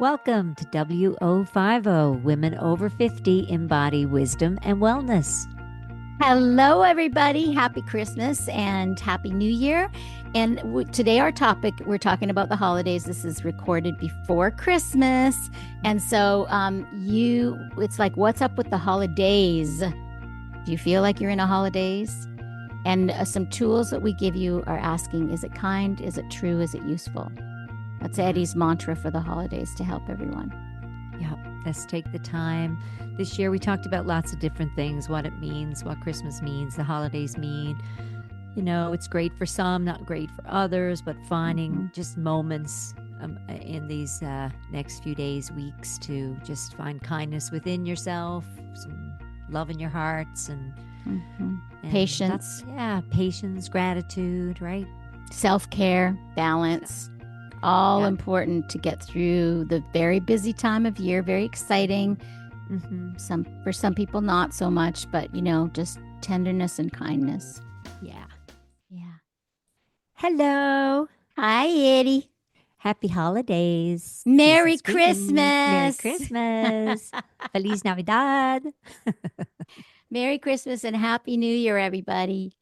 Welcome to WO50 Women Over 50 Embody Wisdom and Wellness. Hello, everybody. Happy Christmas and Happy New Year. And today, our topic, we're talking about the holidays. This is recorded before Christmas. And so, it's like, what's up with the holidays? Do you feel like you're in a holidays? And some tools that we give you are asking, is it kind? Is it true? Is it useful? That's Eddi's mantra for the holidays to help everyone. Yeah, let's take the time. This year we talked about lots of different things, what it means, what Christmas means, the holidays mean. You know, it's great for some, not great for others, but finding just moments in these next few days, weeks to just find kindness within yourself, some love in your hearts and Patience. Patience, gratitude, right? Self-care, balance. All important to get through the very busy time of year, very exciting. For some people, not so much, but just tenderness and kindness. Yeah. Hello. Hi, Eddi. Happy holidays. Merry Christmas. Merry Christmas. Feliz Navidad. Merry Christmas and Happy New Year, everybody.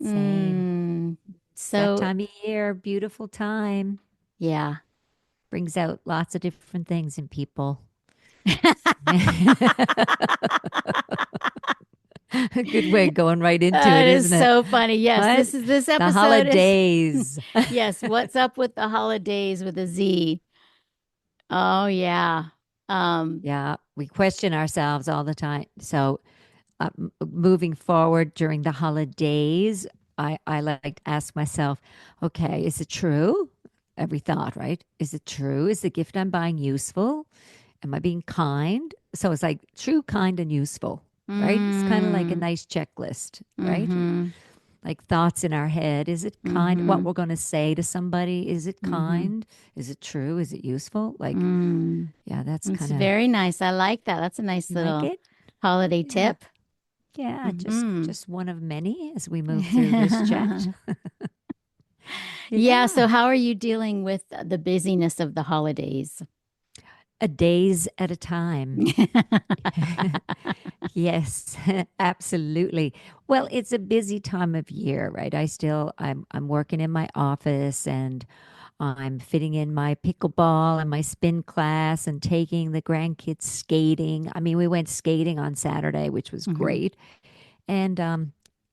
Same. So that time of year, beautiful time. Yeah. Brings out lots of different things in people. A good way of going right into it, isn't it? So funny. Yes, this episode. The holidays. Yes, what's up with the holidays with a Z? Oh yeah. Yeah, we question ourselves all the time. So, moving forward during the holidays, I like to ask myself, okay, is it true? Every thought, right? Is it true? Is the gift I'm buying useful? Am I being kind? So it's like true, kind, and useful, right? It's kind of like a nice checklist, right? Like thoughts in our head. Is it kind? What we're going to say to somebody? Is it kind? Is it true? Is it useful? Like, yeah, that's kind of very nice. I like that. That's a nice little holiday tip. Yeah, just one of many as we move through this chat. Yeah. So how are you dealing with the busyness of the holidays? A days at a time. Yes, absolutely. Well, it's a busy time of year, right? I'm working in my office and I'm fitting in my pickleball and my spin class and taking the grandkids skating. I mean, we went skating on Saturday, which was great. And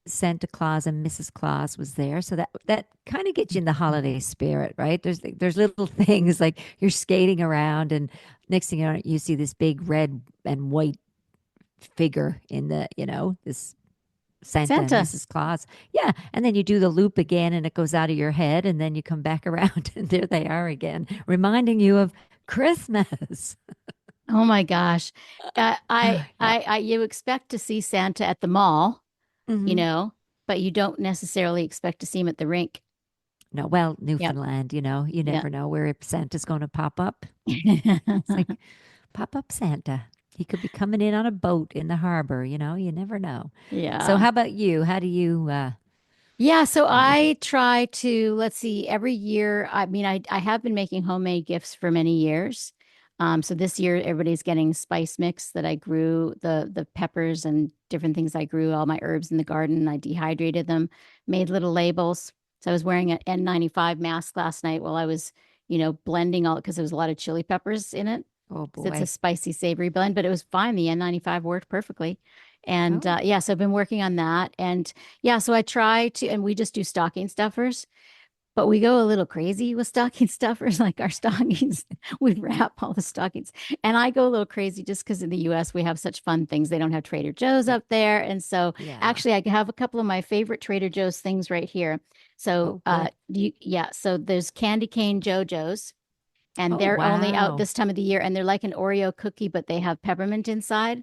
Santa Claus and Mrs. Claus was there. So that kind of gets you in the holiday spirit, right? There's little things like you're skating around and next thing you know, you see this big red and white figure in this Santa and Mrs. Claus. Yeah. And then you do the loop again and it goes out of your head and then you come back around and there they are again, reminding you of Christmas. Oh my gosh. You expect to see Santa at the mall, but you don't necessarily expect to see him at the rink. No, well, Newfoundland, you never know where Santa's going to pop up. It's like pop up Santa. He could be coming in on a boat in the harbor, you never know. Yeah. So how about you? How do you so I try to, let's see, every year, I mean, I have been making homemade gifts for many years. So this year everybody's getting spice mix that I grew, the peppers and different things I grew, all my herbs in the garden. I dehydrated them, made little labels. So I was wearing an N95 mask last night while I was, blending all because there was a lot of chili peppers in it. Oh boy. So it's a spicy, savory blend, but it was fine. The N95 worked perfectly. And so I've been working on that. And so I try to, and we just do stocking stuffers. But we go a little crazy with stocking stuffers, like our stockings. We wrap all the stockings. And I go a little crazy just because in the US, we have such fun things. They don't have Trader Joe's up there. And so actually, I have a couple of my favorite Trader Joe's things right here. So, so there's candy cane JoJo's. And they're only out this time of the year. And they're like an Oreo cookie, but they have peppermint inside.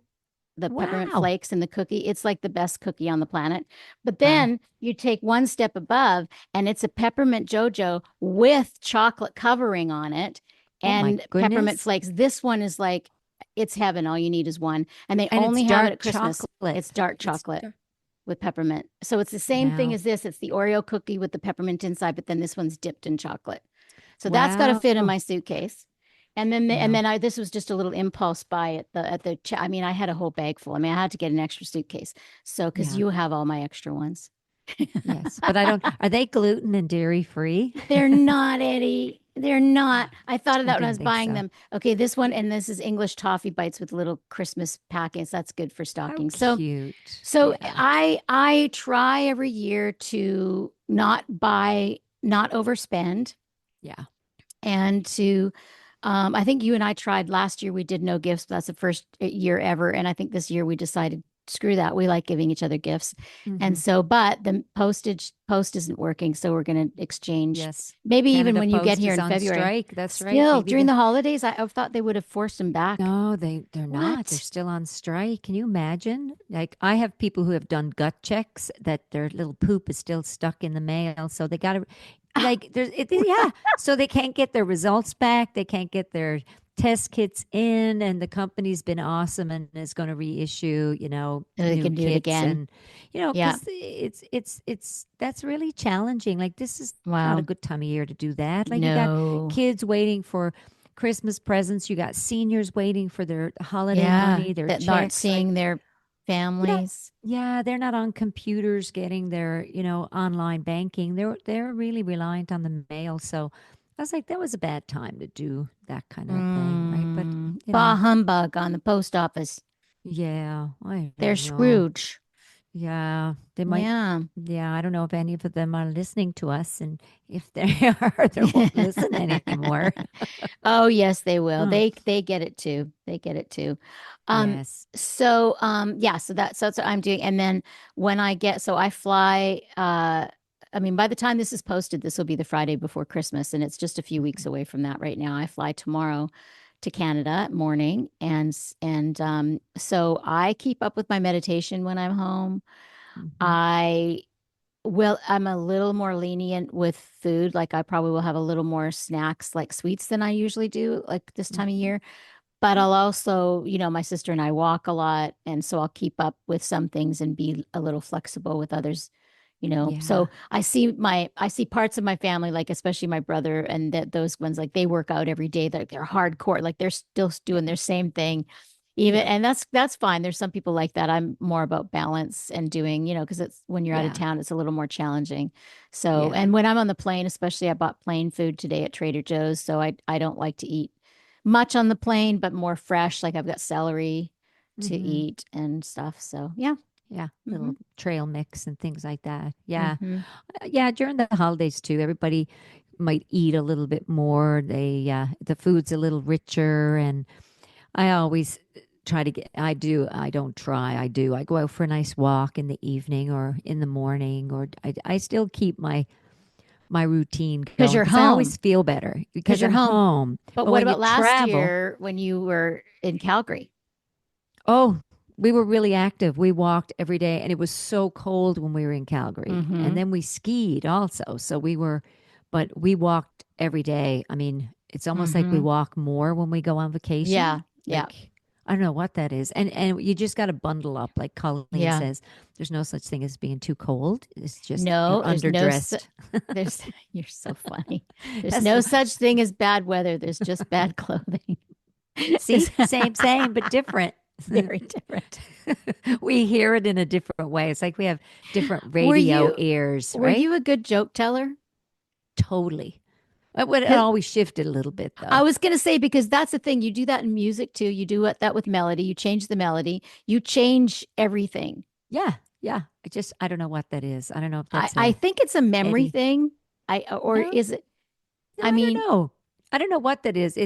The peppermint flakes in the cookie. It's like the best cookie on the planet. But then you take one step above and it's a peppermint JoJo with chocolate covering on it and peppermint flakes. This one is like, it's heaven. All you need is one. And they only have it at Christmas. Chocolate. It's dark chocolate with peppermint. So it's the same thing as this. It's the Oreo cookie with the peppermint inside, but then this one's dipped in chocolate. So that's got to fit in my suitcase. you know. This was just a little impulse buy I mean, I had a whole bag full. I mean, I had to get an extra suitcase. So, because Yeah. you have all my extra ones. Yes. But I don't, are they gluten and dairy free? They're not, Eddie. They're not. I thought of I that when I didn't was think buying so. them. Okay, this one, and this is English toffee bites with little Christmas packets. That's good for How stockings. cute. So Yeah. I try every year to not overspend, Yeah. and to I think you and I tried last year. We did no gifts. That's the first year ever, and I think this year we decided screw that. We like giving each other gifts, and Hmm. so but the post isn't working, so we're going to exchange. Yes. Maybe even Canada when you get Post here is in on February. strike. That's right. Still Maybe during the the holidays, I thought they would have forced them back. No, they're not. They're What? still on strike. Can you imagine? Like I have people who have done gut checks that their little poop is still stuck in the mail, so they got to like there's yeah, so they can't get their results back. They can't get their test kits in, and the company's been awesome and is going to reissue, They new can do it kits, again. and Yeah. because it's that's really challenging. Like this is not a Wow. good time of year to do that. Like you got No. kids waiting for Christmas presents. You got seniors waiting for their holiday Yeah. money, their That aren't checks. Like, seeing their yeah, families. yeah, they're not on computers getting their, online banking. They're really reliant on the mail. So I was like, that was a bad time to do that kind of thing, right? But Bah humbug on the post office. yeah, I They're don't know. Scrooge. Yeah, they might. Yeah. Yeah, I don't know if any of them are listening to us, and if they are, they won't listen anymore. Oh, yes, they will. Mm. They get it too. They get it too. Um, Yes. yeah, so that's what I'm doing. And then when I fly, I mean, by the time this is posted, this will be the Friday before Christmas, and it's just a few weeks away from that right now. I fly tomorrow to Canada morning, so I keep up with my meditation when I'm home. Hmm. I Well, I'm a little more lenient with food. Like I probably will have a little more snacks like sweets than I usually do, like this time of Hmm. year. But I'll also, my sister and I walk a lot, and so I'll keep up with some things and be a little flexible with others. Yeah. So I see parts of my family, like especially my brother and those ones, like they work out every day. They're hardcore, like they're still doing their same thing. Even Yeah. and that's fine. There's some people like that. I'm more about balance and doing, because it's when you're out of Yeah. town, it's a little more challenging. So, Yeah. and when I'm on the plane, especially I bought plane food today at Trader Joe's, so I don't like to eat much on the plane, but more fresh. Like I've got celery to Hmm. eat and stuff. So, yeah. Yeah. Hmm. Little trail mix and things like that. Yeah. Hmm. Yeah. During the holidays too, everybody might eat a little bit more. The food's a little richer. And I always try to I don't try. I do. I go out for a nice walk in the evening or in the morning, or I still keep my routine Because going you're because I always home. feel better Because because you're I'm home. home. But But what when you about last travel, year when you were in Calgary? oh, we were really active. We walked every day, and it was so cold when we were in Calgary. And Hmm. then we skied also. But we walked every day. I mean, it's almost like we Hmm. walk more when we go on vacation. Yeah. Yeah. Like, I don't know what that is. And you just got to bundle up. Like Colleen Yeah. says, there's no such thing as being too cold. It's just you're No, underdressed. there's, you're so funny. There's That's no such thing as bad weather. There's just bad clothing. It's See, same, but different. very different. We hear it in a different way. It's like we have different Were radio you, ears, were right? you a good joke teller? Totally. It 'Cause always shifted a little bit, I though. was going to say, because that's the thing. You do that in music too. You do that with melody. You change the melody. You change everything. Yeah, yeah. I don't know what that is. I don't know if that's I a think it's a memory Eddie. thing. Or No, is it? no, I I don't mean, know. I don't know what that is.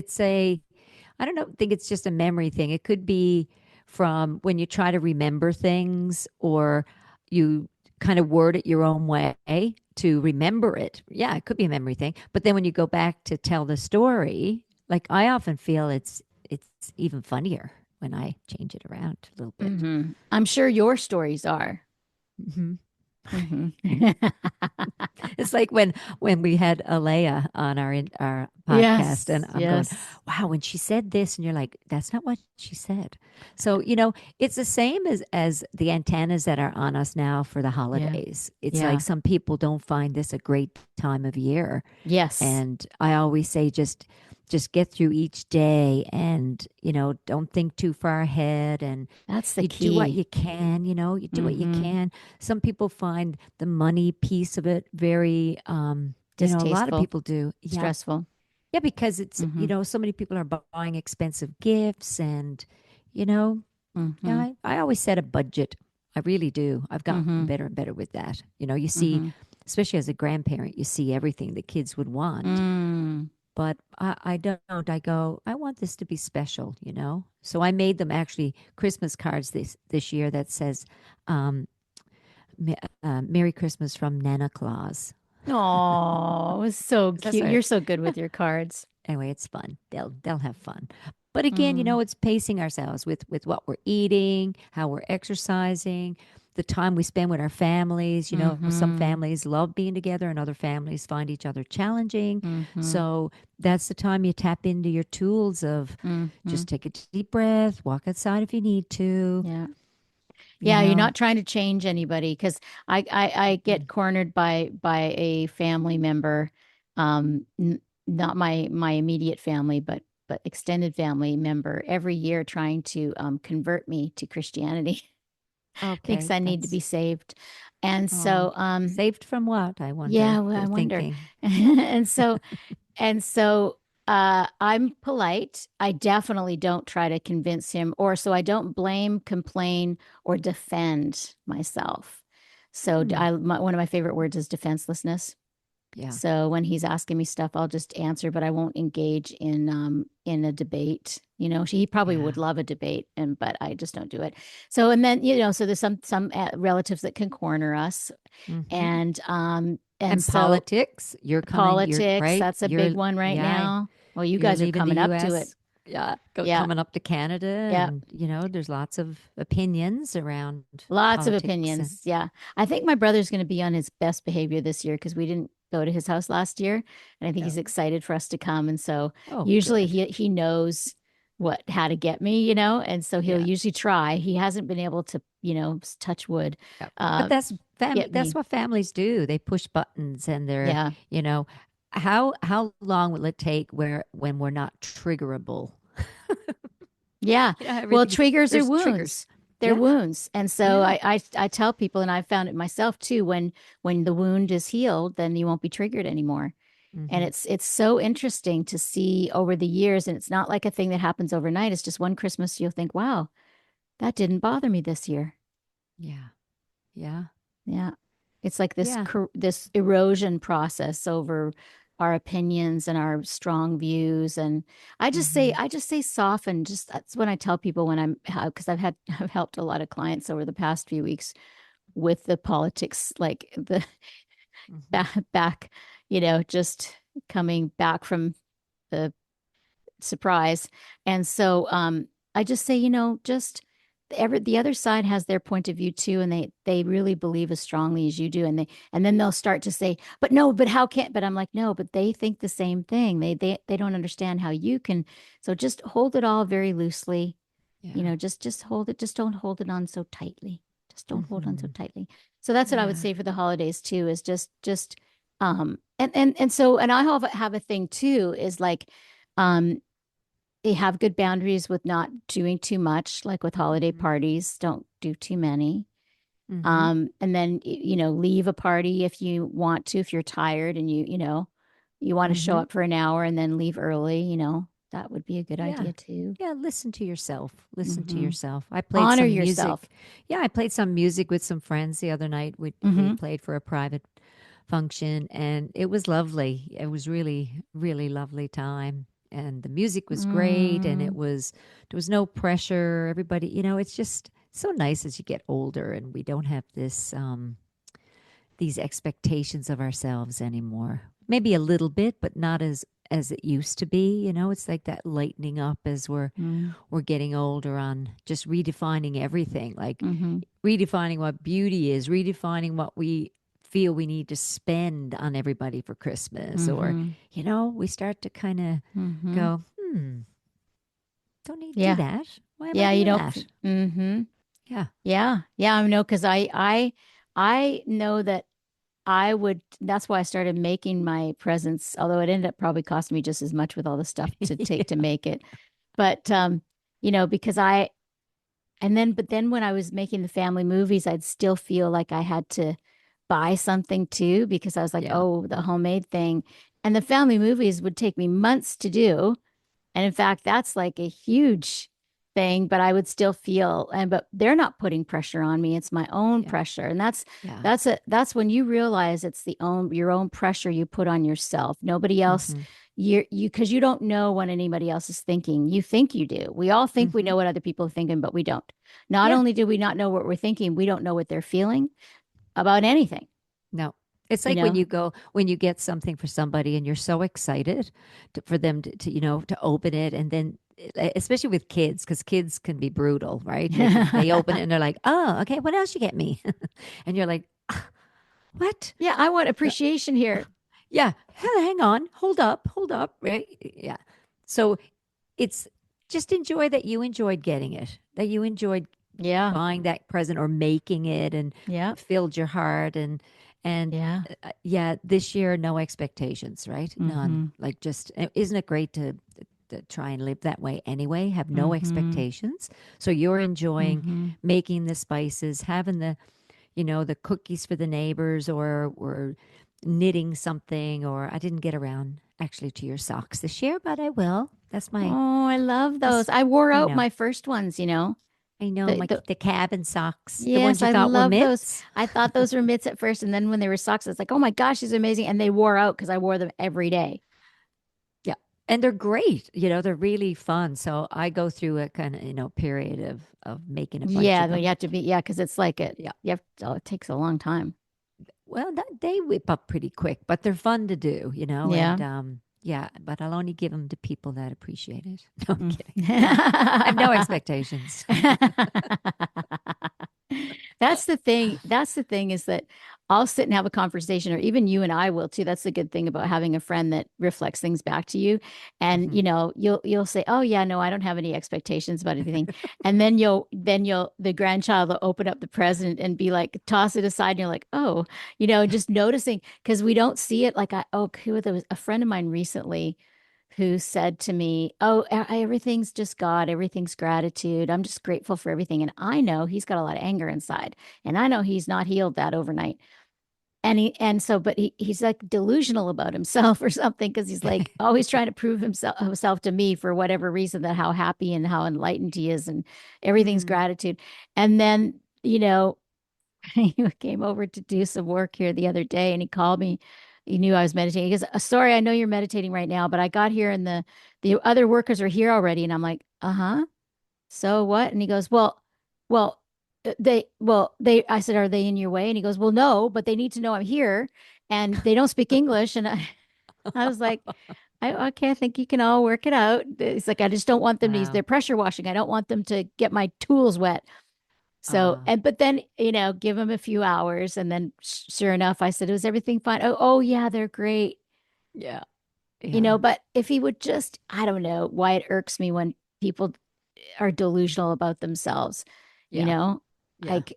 I don't know, think it's just a memory thing. It could be from when you try to remember things or you kind of word it your own way to remember it. Yeah, it could be a memory thing. But then when you go back to tell the story, like I often feel it's even funnier when I change it around a little bit. I'm sure your stories are. Hmm. Hmm. It's like when we had Alea on our podcast, and Yes, I'm going, yes. wow, when she said this, and you're like, that's not what she said. So it's the same as the antennas that are on us now for the Yeah, holidays. It's like yeah. some people don't find this a great time of year, Yes. and I always say just just get through each day and, don't think too far ahead and That's the you do what key. you can, you do what you Mm-hmm. can. Some people find the money piece of it very, a lot of Distasteful, people do. Yeah. stressful. Yeah, because it's, Mm-hmm. so many people are buying expensive gifts and, you know, yeah, Mm-hmm. I always set a budget. I really do. I've gotten Mm-hmm. better and better with that. You see, Mm-hmm. especially as a grandparent, you see everything the kids would want. Mm. But I don't. I go, I want this to be special. So I made them actually Christmas cards this year that says, um, Merry Christmas from Nana Claus. Oh, it was so 'Cause that's cute. our, You're so good with your cards. anyway, it's fun. They'll have fun. But again, Mm. it's pacing ourselves with what we're eating, how we're exercising, the time we spend with our families. Some Mm-hmm. families love being together and other families find each other challenging. Mm-hmm. So that's the time you tap into your tools of Mm-hmm. just take a deep breath, walk outside if you need to, Yeah. you Yeah, you're know. not trying to change anybody because I get Mm. cornered by a family member, not my immediate family, but extended family member every year trying to convert me to Christianity. Thinks Okay, I need to that's be saved. And oh, so saved from what? I wonder. yeah, well, I They're wonder. thinking. And so I'm polite. I definitely don't try to convince him, or so I don't blame, complain, or defend myself. So Hmm. one of my favorite words is defenselessness. Yeah. So when he's asking me stuff, I'll just answer, but I won't engage in a debate. He probably would Yeah. love a debate, but I just don't do it. So and then so there's some relatives that can corner us, Hmm. and And so politics, you're politics, right. that's a big one right Yeah, now. Well, you you're guys are leaving the coming up to it. US. Yeah, Yeah, coming up to Canada. yeah. And, there's lots of opinions around Lots of politics. And, opinions. Yeah. I think my brother's going to be on his best behavior this year because we didn't go to his house last year. And I think he's oh, excited for us to come. And so oh, usually good. he knows how to get me, and so he'll Yeah. usually try. He hasn't been able to, touch wood, Yeah. But uh, get that's me. what families do. They push buttons and Yeah. you know, how long will it take when we're not triggerable? Yeah. Well, Everything triggers are there's triggers. wounds. They're Yeah. wounds. And so Yeah. I tell people, and I've found it myself too, when the wound is healed, then you won't be triggered anymore. And Hmm. it's so interesting to see over the years, and it's not like a thing that happens overnight. It's just one Christmas you'll think, wow, that didn't bother me this year. Yeah. Yeah. Yeah. It's like Yeah. this erosion process over our opinions and our strong views. And Hmm. I just say soften. Just that's when I tell people when because I've helped a lot of clients over the past few weeks with the politics, like the Hmm. back, just coming back from the surprise. And so I just say, just the other side has their point of view too, and they really believe as strongly as you do. And then they'll start to say, but no, but how can but I'm like, no, but they think the same thing. They don't understand how you can. So just hold it all very loosely. Yeah. Just hold it, just don't hold it on so tightly. Just don't hold on so Hmm. tightly. So that's what I would Yeah. say for the holidays too, is just and so and I have a thing too, is like um they have good boundaries with not doing too much, like with holiday Hmm. parties, don't do too many. Hmm. And then, leave a party if you want to, if you're tired and you want to show Hmm. up for an hour and then leave early, that would be a good Yeah. idea too. Yeah, listen to yourself. Listen to Hmm. yourself. I played Honor some yourself. music. Yeah, I played some music with some friends the other night. We Hmm. played for a private function and it was lovely. It was really, really lovely time. And the music was great and Mm, there was no pressure. Everybody, it's just so nice as you get older and we don't have these expectations of ourselves anymore. Maybe a little bit, but not as it used to be. It's like that lightening up as mm, we're getting older on just redefining everything, like hmm. redefining what beauty is, redefining what we feel we need to spend on everybody for Christmas. Or, Hmm. we start to kind of Hmm. go, don't need to do Yeah. that. Why am I Yeah. You doing don't. that? Hmm. Yeah. Yeah. Yeah. I know. Cause I know that that's why I started making my presents, although it ended up probably costing me just as much with all the stuff to take to Yeah. make it. But, because but then when I was making the family movies, I'd still feel like I had to buy something too, because I was like, Yeah. oh, the homemade thing. And the family movies would take me months to do. And in fact, that's like a huge thing, but I would still feel, but they're not putting pressure on me. It's my own Yeah. pressure. And that's Yeah. that's when you realize it's your own pressure you put on yourself. Nobody else, Mm-hmm. because you don't know what anybody else is thinking. You think you do. We all think we Mm-hmm. know what other people are thinking, but we don't. Not Yeah. only do we not know what we're thinking, we don't know what they're feeling about anything, No. It's you like know? when you get something for somebody and you're so excited for them to open it. And then, especially with kids, because kids can be brutal, right? They open it and they're like, oh, okay, what else you get me? And you're like, "Ah, what? Yeah, I want Uh, appreciation here. Yeah. Hang on. Hold up. Right. Yeah. So it's just enjoy that you enjoyed getting it, that you enjoyed Yeah. buying that present or making it and Yeah. filled your heart and Yeah. yeah, this year no expectations, right? None. Mm-hmm. Like just isn't it great to try and live that way anyway, have no Mm-hmm. expectations. So you're enjoying Mm-hmm. making the spices, having the cookies for the neighbors or knitting something, or I didn't get around actually to your socks this year, but I will. Oh, I love That's those. I wore I out know. my first ones. I know The my the the cabin socks, the ones Yes, you I thought were love those. mitts. I thought those were mitts at first, and then when they were socks, I was like, "Oh my gosh, these are amazing!" And they wore out because I wore them every day. Yeah. And they're great. They're really fun. So I go through a kind of, period of making a bunch Yeah, of when you them. have to be, yeah, because it's like it. Yeah. Oh, it takes a long time. Well, they whip up pretty quick, but they're fun to do, Yeah. and yeah, but I'll only give them to people that appreciate it. No, I'm Mm. kidding. I have no expectations. That's the thing. That's the thing is that I'll sit and have a conversation, or even you and I will too. That's the good thing about having a friend that reflects things back to you. And Mhm. you'll say, "Oh yeah, no, I don't have any expectations about anything." And then the grandchild will open up the present and be like, toss it aside, and you're like, "Oh," just noticing because we don't see it. Like there was a friend of mine recently who said to me, "Oh, everything's just God, everything's gratitude. I'm just grateful for everything." And I know he's got a lot of anger inside, and I know he's not healed that overnight. But he's like delusional about himself or something because he's like always trying to prove himself to me for whatever reason that how happy and how enlightened he is and everything's Mm. gratitude. And then, he came over to do some work here the other day and he called me. He knew I was meditating. He goes, Sorry, I know you're meditating right now, but I got here and the other workers are here already." And I'm like, "Uh-huh. So what?" And he goes, well, I said, "Are they in your way?" And he goes, "Well, no, but they need to know I'm here and they don't speak English." And I was like, okay, I think you can all work it out. It's like, I just don't want them to use Wow. their pressure washing. I don't want them to get my tools wet. So, Uh, but then, give them a few hours. And then sure enough, I said, "Is everything fine?" Oh, yeah, they're great. yeah. Yeah. But if he would just, I don't know why it irks me when people are delusional about themselves, you Yeah. know, Yeah. like,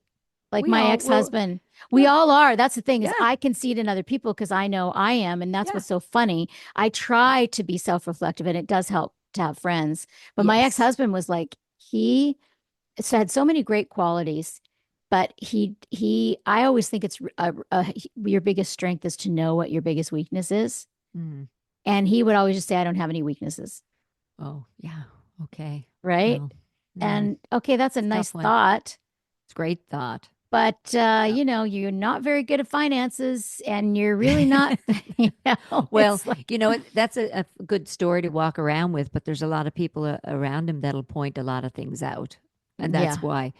like We my all were. ex-husband, we Yeah. all are. That's the thing is Yeah. I can see it in other people because I know I am. And that's Yeah. what's so funny. I try to be self-reflective and it does help to have friends. But my Yes. ex-husband was like, he had so many great qualities, but I always think it's your biggest strength is to know what your biggest weakness is. Mm. And he would always just say, "I don't have any weaknesses." Oh, yeah. Okay. Right. Well, And okay, that's a it's a nice tough one. thought, It's a great thought. but Yeah. you're not very good at finances and you're really not, Well, it's like, that's a good story to walk around with, but there's a lot of people around him that'll point a lot of things out. And yeah, that's why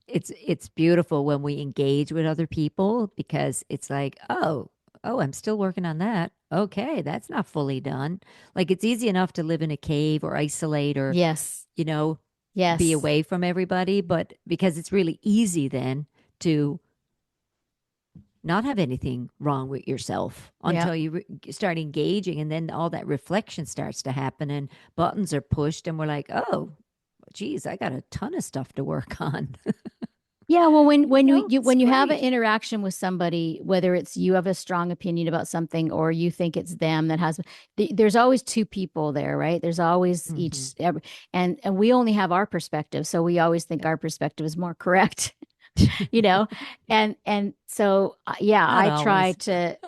it's beautiful when we engage with other people because it's like, oh, I'm still working on that. Okay, that's not fully done. Like it's easy enough to live in a cave or isolate or, yes, you know, be yes, away from everybody, but because it's really easy then to not have anything wrong with yourself yeah, until you start engaging and then all that reflection starts to happen and buttons are pushed and we're like, oh geez, I got a ton of stuff to work on. Yeah, well, It's when you have an great. interaction with somebody, whether it's you have a strong opinion about something or you think it's them that has, there's always two people there, right? There's always Hmm. and we only have our perspective, so we always think our perspective is more correct, you know, and so yeah, Not I try always. to,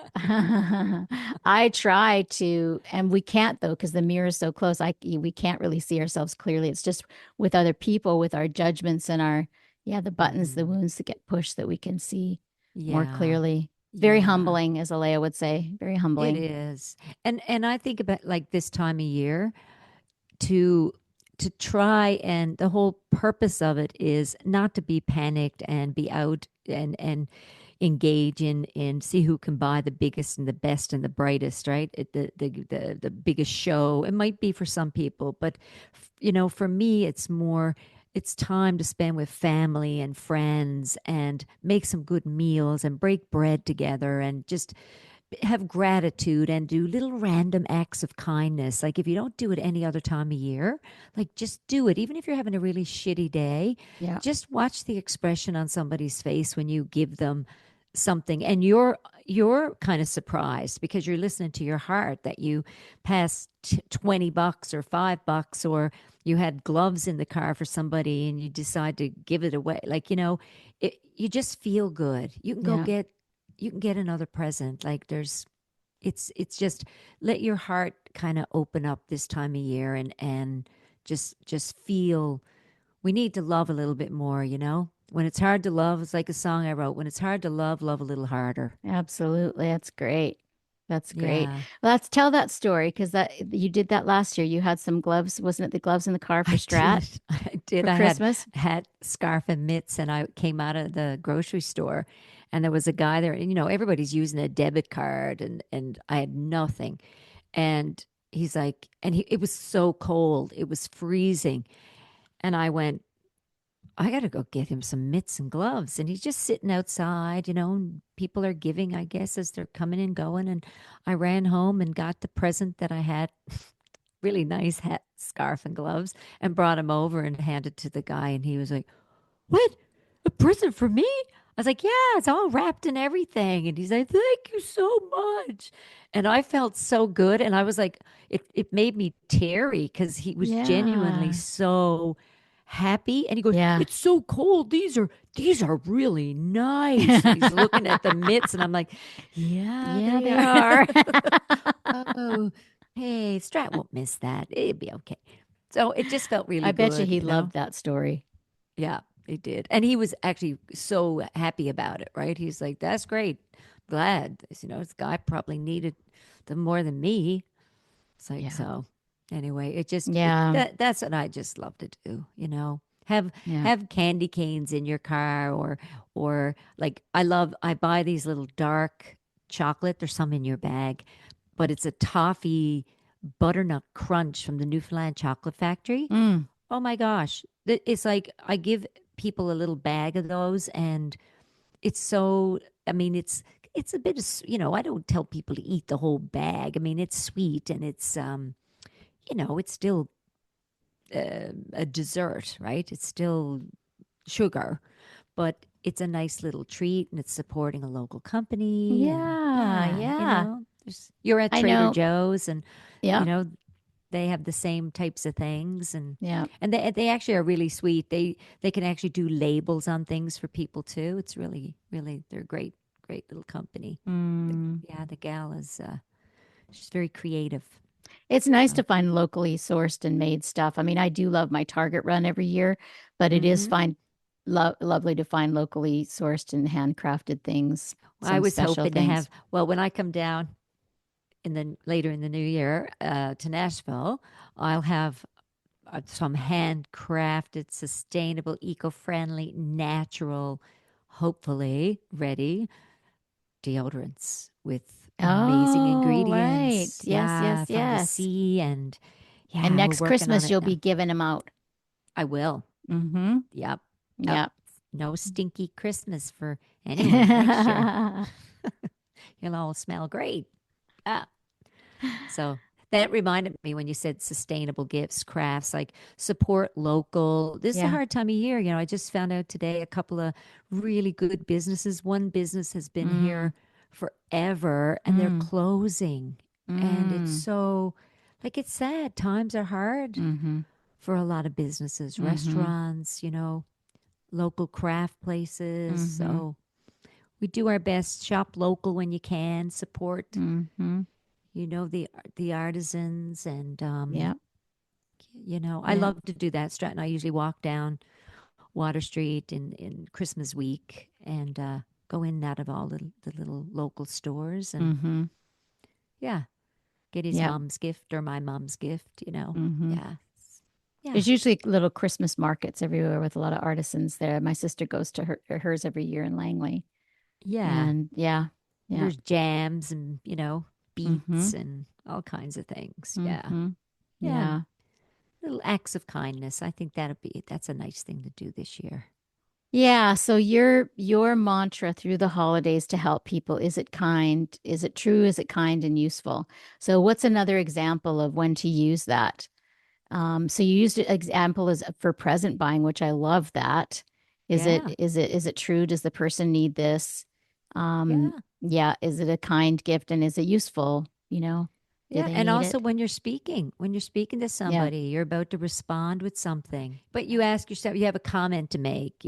I try to, and we can't though because the mirror is so close. We can't really see ourselves clearly. It's just with other people, with our judgments and our yeah, the buttons, the Hmm. wounds that get pushed that we can see more Yeah. clearly. Very Yeah. humbling, as Alea would say. Very It humbling. is. And I think about like this time of year to try, and the whole purpose of it is not to be panicked and be out and engage in see who can buy the biggest and the best and the brightest, right? The biggest show. It might be for some people, but for me it's more, it's time to spend with family and friends and make some good meals and break bread together and just have gratitude and do little random acts of kindness. Like if you don't do it any other time of year, like just do it. Even if you're having a really shitty day, Yeah. just watch the expression on somebody's face when you give them something, and you're kind of surprised because you're listening to your heart that you passed $20 or $5, or you had gloves in the car for somebody and you decide to give it away. Like, you just feel good. Yeah. You can get another present. Like it's just, let your heart kind of open up this time of year, and just feel, we need to love a little bit more. When it's hard to love, it's like a song I wrote. When it's hard to love, love a little harder. Absolutely. That's great. That's great. Yeah. Well, let's tell that story because that you did that last year. You had some gloves, wasn't it the gloves in the car for I Strat did. I did. for I had Christmas? hat, scarf, and mitts, and I came out of the grocery store, and there was a guy there. And everybody's using a debit card, and I had nothing. And he's like, and it was so cold, it was freezing, and I went, I got to go get him some mitts and gloves. And he's just sitting outside, and people are giving, I guess, as they're coming and going. And I ran home and got the present that I had, really nice hat, scarf, and gloves, and brought him over and handed to the guy. And he was like, "What? A present for me?" I was like, "Yeah, it's all wrapped and everything." And he's like, "Thank you so much." And I felt so good. And I was like, it made me teary because he was genuinely Yeah. so happy. And he goes, Yeah. "It's so cold. These are really nice." And he's looking at the mitts, and I'm like, "Yeah, Yeah, they they are." are. Oh, hey, Strat won't miss that. It'll be okay. So it just felt I really bet you good, he you know? loved that story. Yeah, he did. And he was actually so happy about it, right? He's like, "That's great. Glad." This guy probably needed them more than me. It's like, Yeah. so anyway, it just it Yeah. that's what I just love to do. Have Yeah. have candy canes in your car, or like I buy these little dark chocolate. There's some in your bag, but it's a toffee butternut crunch from the Newfoundland Chocolate Factory. Mm. Oh my gosh. It's like I give people a little bag of those, and it's so, I mean, it's a bit of, I don't tell people to eat the whole bag. I mean, it's sweet, and it's still a dessert, right? It's still sugar, but it's a nice little treat, and it's supporting a local company. And Yeah. yeah, Yeah. you're at I Trader know. Joe's, and you Yeah. know, they have the same types of things, and Yeah. they actually are really sweet. They can actually do labels on things for people too. It's really, really, they're great little company. Mm. Yeah, the gal is she's very creative. It's nice to So find locally sourced and made stuff. I mean, I do love my Target run every year, but it is hmm fine, lovely to find locally sourced and handcrafted things, I some was special hoping to things. have, well, when I come down later in the new year to Nashville, I'll have some handcrafted, sustainable, eco-friendly, natural, hopefully ready deodorants with amazing Oh, right. ingredients. Yes, Yeah, yes, from the yes. sea. And And yeah, we're next working on Christmas, it you'll be now. giving them out. I will. Mm-hmm. Yep. Yep. Yeah. No stinky Christmas for anyone next year. You'll all smell great. Ah, so That reminded me when you said sustainable gifts, crafts, like support local. This is a Yeah. hard time of year. I just found out today a couple of really good businesses. One business has been Mm, here forever and they're mm, closing. And it's mm, so, like, it's sad. Times are hard mm-hmm, for a lot of businesses, mm-hmm, restaurants, local craft places. mm-hmm, So we do our best. Shop local when you can, support, mm-hmm. the artisans and Yeah. I Yeah. love to do that. Stratton, I usually walk down Water Street in Christmas week and go in and out of all the little local stores and Mm-hmm. yeah, get his Yeah. mom's gift or my mom's gift, Mm-hmm. Yeah. Yeah. There's usually little Christmas markets everywhere with a lot of artisans there. My sister goes to hers every year in Langley. Yeah. And yeah. Yeah. There's jams and, Mm-hmm. beets and all kinds of things. Yeah. Mm-hmm. Yeah. And Yeah. little acts of kindness. I think that's a nice thing to do this year. Yeah, so your mantra through the holidays to help people, is it kind? Is it true? Is it kind and useful? So what's another example of when to use that? So you used an example as for present buying, which I love that. Is it Yeah. is it is it true? Does the person need this? Yeah. Yeah, is it a kind gift and is it useful? Do Yeah, they and need also it? when you're speaking to Yeah, somebody, you're about to respond with something, but you ask yourself, you have a comment to make,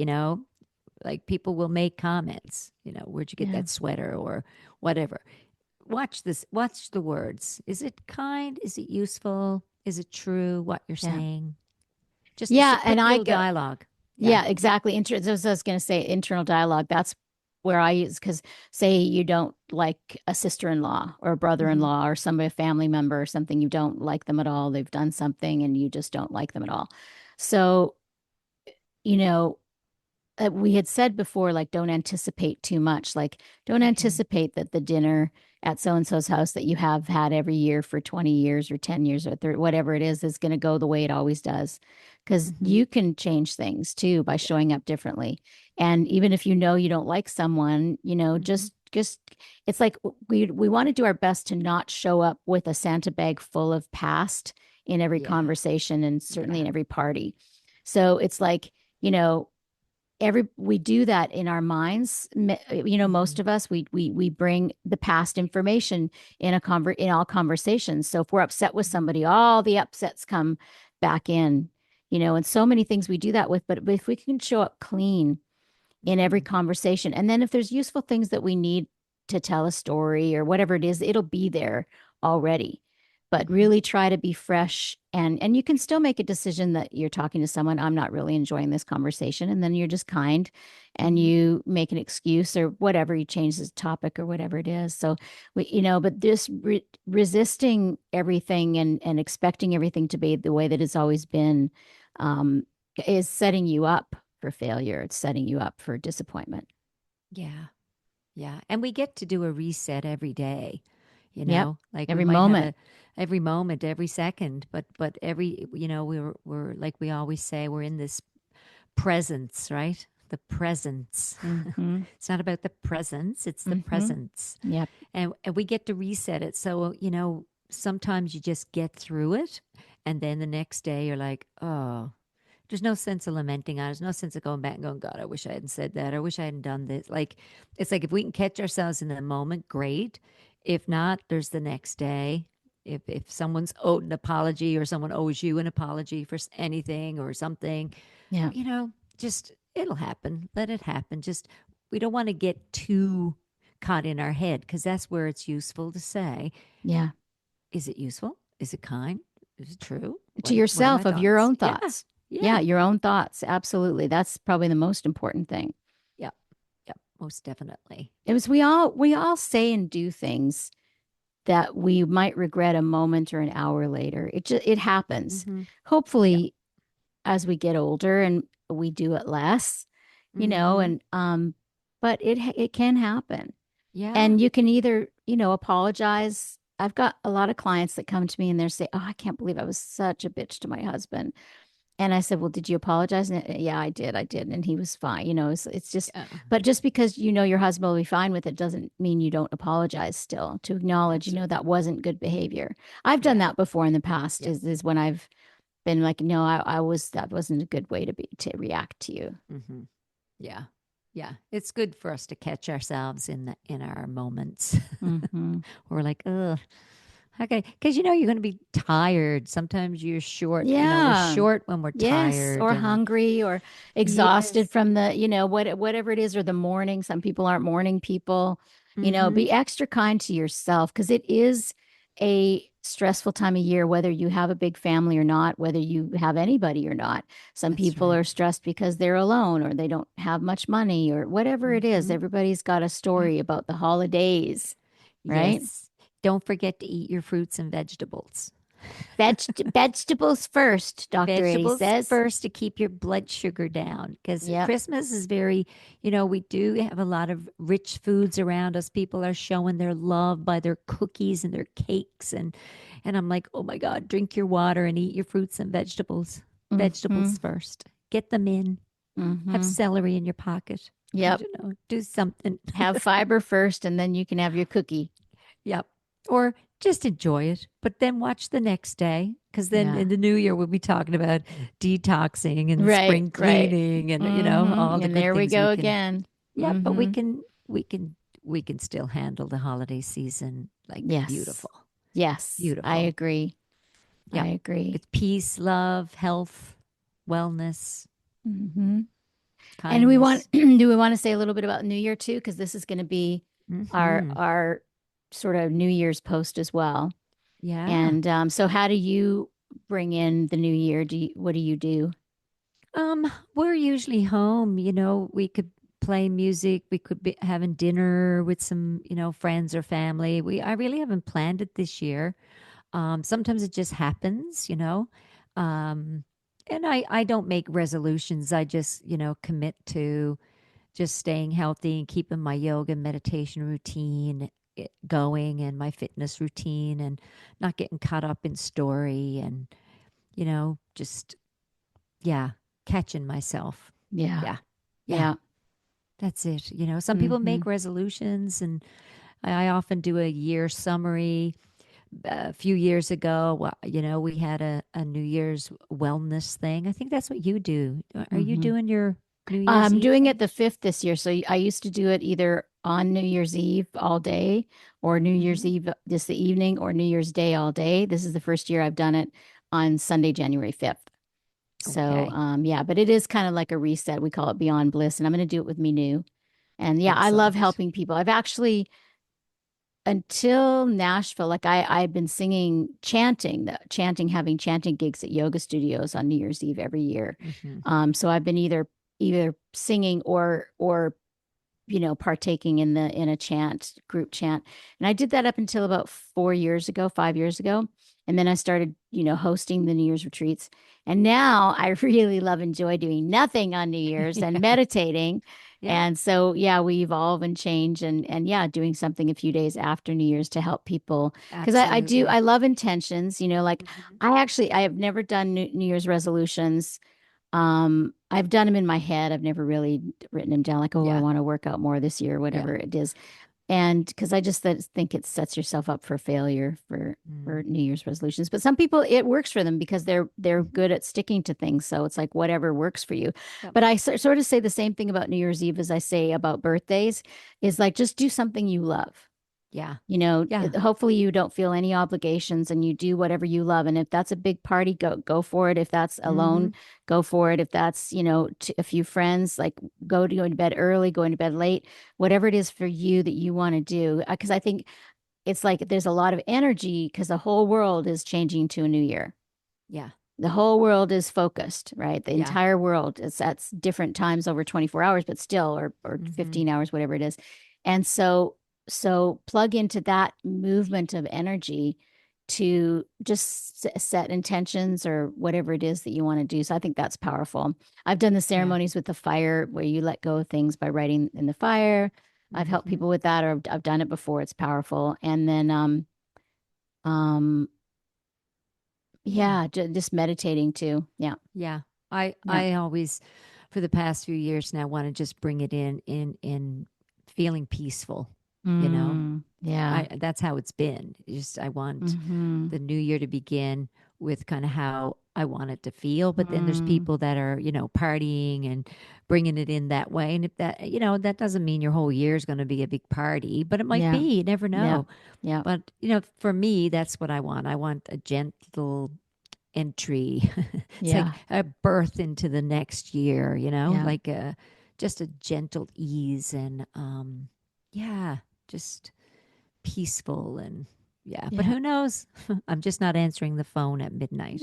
like people will make comments, where'd you get yeah, that sweater or whatever. Watch the words. Is it kind? Is it useful? Is it true what you're yeah. saying? Just it's a Yeah, and quick I little go, dialogue. Yeah. yeah, exactly. As I was going to say, internal dialogue. That's where I use because say you don't like a sister-in-law or a Hmm. brother-in-law or somebody, a family member or something, you don't like them at all. They've done something and you just don't like them at all. So, you know, we had said before, like, don't anticipate too much. Like, don't Okay. anticipate that the dinner at so and so's house that you have had every year for 20 years or 10 years or 30, whatever it is going to go the way it always does. Because Hmm. you can change things too by showing up differently. And even if you know you don't like someone, Hmm. just it's like we want to do our best to not show up with a Santa bag full of past in every Yeah. conversation and certainly Yeah. in every party. So it's like, you know, we do that in our minds. Most Hmm. of us we bring the past information in all conversations. So if we're upset with Hmm. somebody, all the upsets come back in, and so many things we do that with. But if we can show up clean in every Hmm. conversation, and then if there's useful things that we need to tell a story or whatever it is, it'll be there already. But Hmm. really try to be fresh, and you can still make a decision that you're talking to someone, I'm not really enjoying this conversation, and then you're just kind and Hmm. you make an excuse or whatever, you change the topic or whatever it is. So but this resisting everything and expecting everything to be the way that it's always been, um, is setting you up for failure. It's setting you up for disappointment. Yeah. Yeah. And we get to do a reset every day, Yep. like we Every might have moment. a every moment, every second, but every, we're like we always say, we're in this presence, right? The presence. Mm-hmm. It's not about the presence, it's the Mm-hmm. presence. Yep. And we get to reset it. So, sometimes you just get through it. And then the next day you're like, oh, there's no sense of lamenting on it. There's no sense of going back and going, God, I wish I hadn't said that. I wish I hadn't done this. Like, it's like if we can catch ourselves in the moment, great. If not, there's the next day. If someone's owed an apology or someone owes you an apology for anything or something, Yeah. just it'll happen. Let it happen. Just we don't want to get too caught in our head because that's where it's useful to say, Yeah. is it useful? Is it kind? Is it true? To What are my yourself, of your thoughts? own Yeah. thoughts. Yeah, Yeah. your own thoughts. Absolutely. That's probably the most important thing. Yep. Yep. Most definitely. It was we all say and do things that we might regret a moment or an hour later. It happens. Mm-hmm. Yep. Hopefully as we get older and we do it less, Mm-hmm. and but it can happen. Yeah. And you can either, apologize. I've got a lot of clients that come to me and they say, "Oh, I can't believe I was such a bitch to my husband." And I said, well, did you apologize? And yeah, I did. I did. And he was fine. It's just, Yeah. but just because your husband will be fine with it doesn't mean you don't apologize still to acknowledge, That's right. that wasn't good behavior. I've done Yeah. that before in the past Yeah. is when I've been like, no, that wasn't a good way to react to you. Hmm. Yeah. Yeah. It's good for us to catch ourselves in our moments. Hmm. We're like, ugh. Okay. Because you're going to be tired. Sometimes you're short. We're Yeah. short when we're Yes, tired. or And hungry or exhausted yes. from whatever it is or the morning. Some people aren't morning people. Mm-hmm. Be extra kind to yourself because it is a stressful time of year, whether you have a big family or not, whether you have anybody or not. Some That's people right. are stressed because they're alone or they don't have much money or whatever it is. Mm-hmm. Everybody's got a Yeah. story about the holidays, right? Yes. Don't forget to eat your fruits and vegetables. Vegetables first, Dr. Eddie Vegetables says. first to keep your blood sugar down because Yep. Christmas is very, we do have a lot of rich foods around us. People are showing their love by their cookies and their cakes and I'm like, "Oh my God, drink your water and eat your fruits and vegetables. Hmm. Vegetables first. Get them in. Have Hmm. celery in your pocket. I Yep. don't know. Do something." Have fiber first, and then you can have your cookie. Yep. Or just enjoy it, but then watch the next day. Because then Yeah. in the new year, we'll be talking about detoxing and Right. spring Right. cleaning and, all the And good there we things we go can. again. Yeah, but Hmm. we can still handle the holiday season like Yes. beautiful. Yes. I Beautiful. agree. I Yep. agree. With peace, love, health, wellness, Hmm. And we want kindness. do we want to say a little bit about New Year too? Because this is going to be Hmm. our sort of New Year's post as well. Yeah. And so, how do you bring in the New Year? What do you do? We're usually home, we could play music, we could be having dinner with some, friends or family. I really haven't planned it this year. Sometimes it just happens. Um, and I don't make resolutions. I just, commit to just staying healthy and keeping my yoga and meditation routine going and my fitness routine and not getting caught up in story and, just yeah, catching myself. Yeah. Yeah. Yeah. Yeah. That's it. Some people Hmm. make resolutions, and I often do a year summary. A few years ago, we had a New Year's wellness thing. I think that's what you do. Are you Hmm. doing your New Year's I'm Eve doing it thing? the fifth this year. So I used to do it either on New Year's Eve all day or New Year's Hmm. Eve just the evening or New Year's Day all day. This is the first year I've done it on Sunday, January 5th. So Okay. yeah, but it is kind of like a reset. We call it Beyond Bliss, and I'm going to do it with me new. And yeah, I love Excellent. helping people. I've actually until Nashville, like I've been singing, chanting, having chanting gigs at yoga studios on New Year's Eve every year. Hmm. So I've been either singing or partaking in a group chant. And I did that up until about 4 years ago, 5 years ago. And then I started, hosting the New Year's retreats. And now I really love, enjoy doing nothing on New Year's and Yeah. meditating. Yeah. And so, yeah, we evolve and change and yeah, doing something a few days after New Year's to help people. Because I Absolutely. love intentions, like Hmm. I have never done New Year's resolutions. I've done them in my head. I've never really written them down like, oh, I Yeah. want to work out more this year, Yeah. whatever it is. And because I just think it sets yourself up for failure for Mm. New Year's resolutions. But some people it works for them because they're Hmm. good at sticking to things. So it's like whatever works for you. Yep. But I sort of say the same thing about New Year's Eve as I say about birthdays, is like just do something you love. Yeah. Yeah. Hopefully you don't feel any obligations and you do whatever you love. And if that's a big party, go for it. If that's alone, Hmm. go for it. If that's, a few friends, like go to bed early, going to bed late, whatever it is for you that you want to do. Because I think it's like there's a lot of energy because the whole world is changing to a new year. Yeah. The whole world is focused, right? The Yeah. entire world is at different times over 24 hours, but still, or Hmm. 15 hours, whatever it is. And so plug into that movement of energy to just set intentions or whatever it is that you want to do. So I think that's powerful. I've done the Yeah. ceremonies with the fire where you let go of things by writing in the fire. I've helped Hmm. people with that, or I've done it before. It's powerful. And then um Yeah. Yeah, just meditating too. Yeah. Yeah. Yeah. I always for the past few years now want to just bring it in feeling peaceful, you know. Yeah. I that's how it's been. Just I want Mm-hmm. the new year to begin with kind of how I want it to feel, but then there's Mm. people that are, partying and bringing it in that way. And if that, that doesn't mean your whole year is going to be a big party, but it might Yeah. be. You never Yeah. know. Yeah. But, for me, that's what I want. I want a gentle entry. It's like Yeah. a birth into the next year, Yeah. like just a gentle ease and yeah, just peaceful and yeah. But Yeah. who knows? I'm just not answering the phone at midnight.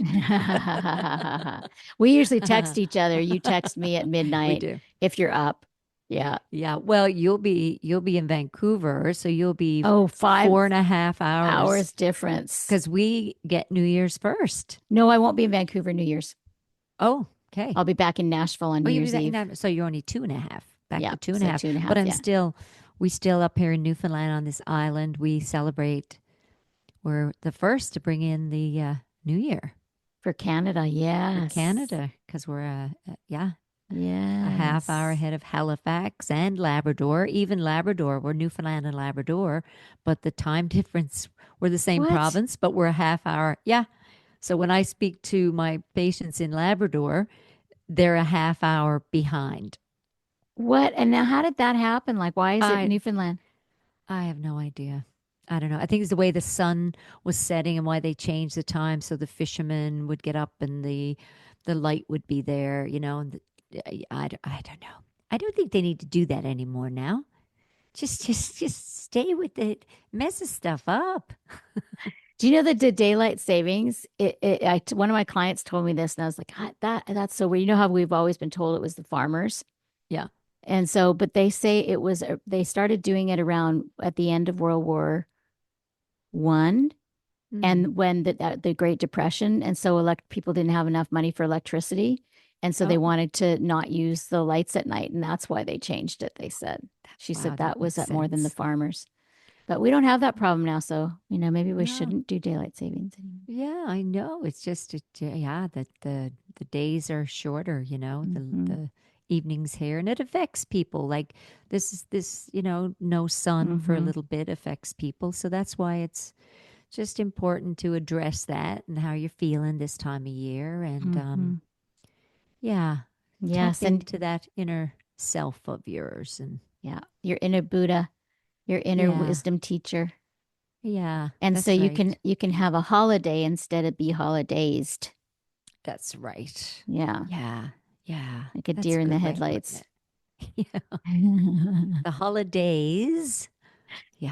We usually text each other. You text me at We midnight do. if you're up. Yeah. Yeah. Well, you'll be in Vancouver, so you'll be Oh, 5 hours four and a half hours difference. because we get New Year's first. No, I won't be in Vancouver New Year's. Oh, okay. I'll be back in Nashville on Oh, New you'll be Year's back in Eve. that. So you're only two and a half, back Yeah. to two and a So half. two and a But half. Yeah. we still up here in Newfoundland on this island. We celebrate. We're the first to bring in the New Year For Canada. for Yes. Canada because we're yeah, a half hour Yes. ahead of Halifax and Labrador. Even Labrador, we're Newfoundland and Labrador, but the time difference, we're the same What? province, but we're a half hour. Yeah. So when I speak to my patients in Labrador, they're a half hour behind. What? And now, how did that happen? Like, why is it I Newfoundland? I have no idea. I don't know. I think it's the way the sun was setting and why they changed the time so the fishermen would get up and the light would be there, and I don't know. I don't think they need to do that anymore now. Just stay with it. Messes stuff up. Do you know that the daylight savings? One of my clients told me this, and I was like, "Ah, that's so weird." You know how we've always been told it was the farmers, Yeah. and so, but they say it was. They started doing it around at the end of World War I, Mm. and when the Great Depression, and so elect people didn't have enough money for electricity, and so they Oh, wanted to not use the lights at night, and that's why they changed it. They said. She said wow, that that was makes at more than the sense. farmers. But we don't have that problem now, so maybe we No. shouldn't do daylight savings anymore. Yeah, I know. It's just yeah, that the days are shorter, Hmm. the evenings here and it affects people. Like this, no sun for a Hmm. little bit affects people. So that's why it's just important to address that and how you're feeling this time of year and Hmm. yeah, tap Yes, and into that inner self of yours and yeah, your inner Buddha, your inner yeah. wisdom teacher. Yeah, And so that's you can right. you can have a holiday instead of be holidazed. That's right. Yeah, Yeah. Yeah. like a That's deer a in the good way of putting headlights. it. Yeah. The holidays. Yeah.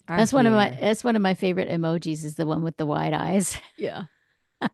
Are here. That's one of my favorite emojis is the one with the wide eyes. Yeah.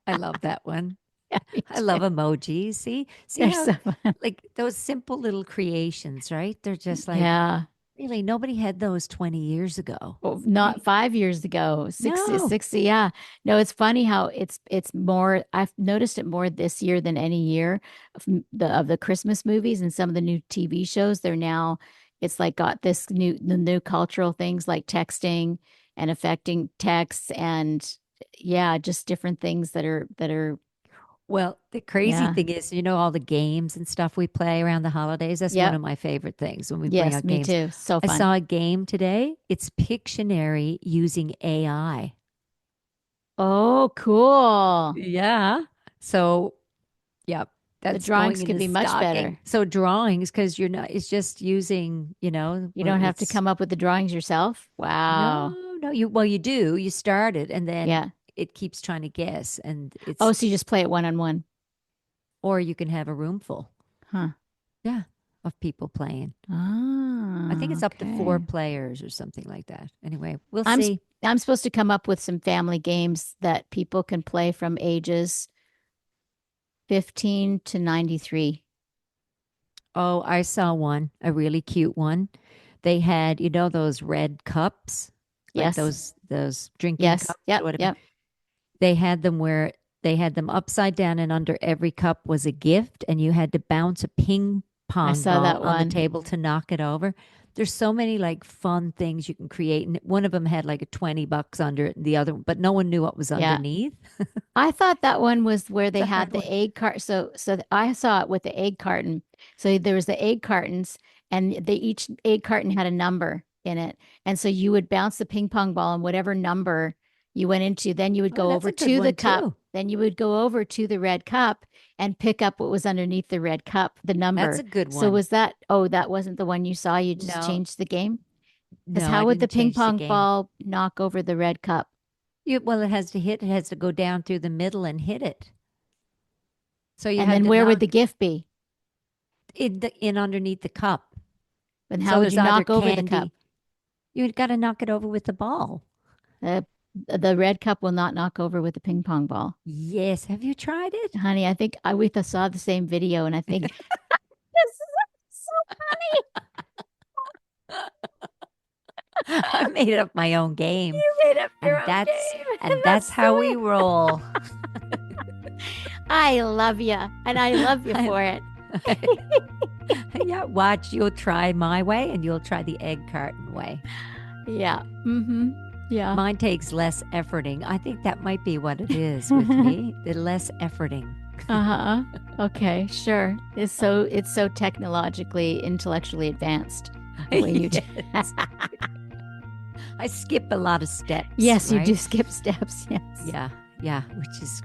I love that one. Yeah, me I love too. emojis. See They're how so fun. like those simple little creations, right? They're just like Yeah. really nobody had those 20 years ago, Well, not right? 5 years ago, 60, No. 60. Yeah. No, it's funny how it's more, I've noticed it more this year than any year of the Christmas movies and some of the new TV shows. They're now, it's like got the new cultural things like texting and affecting texts and yeah, just different things that are, Well, the crazy yeah. thing is, all the games and stuff we play around the holidays. That's one Yep. of my favorite things when we bring Yes, out me games. too. So I fun. saw a game today. It's Pictionary using AI. Oh, cool. Yeah. So, yep, The that's going drawings in could the be much stocking. better. So drawings, because you're not, it's just using, You don't have to it's come up with the drawings yourself. Wow. no, well, you do. You start it and then Yeah. it keeps trying to guess, and Oh, it's, so you just play it one on one. or you can have a room full, Huh. yeah, of people playing. I think Ah, it's up to four okay. players or something like that. Anyway, we'll I'm s- see. I'm supposed to come up with some family games that people can play from ages 15 to 93. Oh, I saw one, a really cute one. They had, those red cups, like Yes. those drinking Yes. cups or Yep. whatever. Yep. They had them where they had them upside down, and under every cup was a gift, and you had to bounce a ping I pong saw ball that on the one. table to knock it over. there's so many like fun things you can create. And one of them had like a $20 under it, and the other, but no one knew what was Yeah. underneath. I thought that one was where It's they a had hard the one. egg cart. So I saw it with the egg carton. So there was the egg cartons, and each egg carton had a number in it. And so you would bounce the ping pong ball, and whatever number you went into, then you would Oh, go that's over a good to the one cup. too. Then you would go over to the red cup and pick up what was underneath the red cup, the That's number. a good So one. was that, oh, that wasn't the one you saw? You just No, changed the game? Because no, how I would the didn't ping change the pong game. ball knock over the red cup? Well, it has to hit, it has to go down through the middle and hit it. So you And had then to where would the knock gift be? in underneath the cup. And how So would there's you either knock over the cup? candy. You got to knock it over with the ball. Uh, the red cup will not knock over with the ping pong ball. Yes. Have you tried it? Honey, I think we saw the same video, and I think this is so funny. I made up my own game, You made up your and own that's game. and That's that's how we silly. roll. I love you, and I love you I- for it. yeah, watch. You'll try my way, and you'll try the egg carton way. Yeah. Mm-hmm. Yeah. Mine takes less efforting. I think that might be what it is with me. The less efforting. Uh-huh. Okay, sure. It's so technologically, intellectually advanced the way you do. Yes. I skip a lot of steps. Yes, you do right? skip steps. Yes. Yeah, yeah,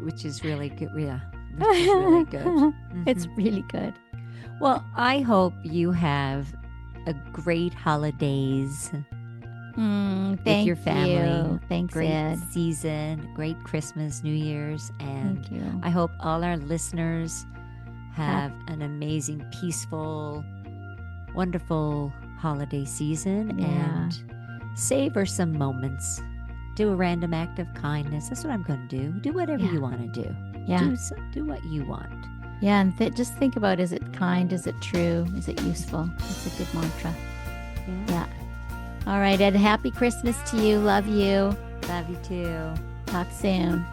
which is really good. Yeah, which is really good. It's Mhm. really good. Well, I hope you have a great holidays with Thank your family. you. Thanks, Great Ed. season, great Christmas, New Year's, and Thank you. I hope all our listeners have an amazing, peaceful, wonderful holiday season Yeah. and savor some moments. Do a random act of kindness. That's what I'm going to do. Do whatever Yeah. you want to do. Yeah. Do what you want. Yeah, and just think about, is it kind? Is it true? Is it useful? It's a good mantra. Yeah. All right, Ed. Happy Christmas to you. Love you. Love you too. Talk soon.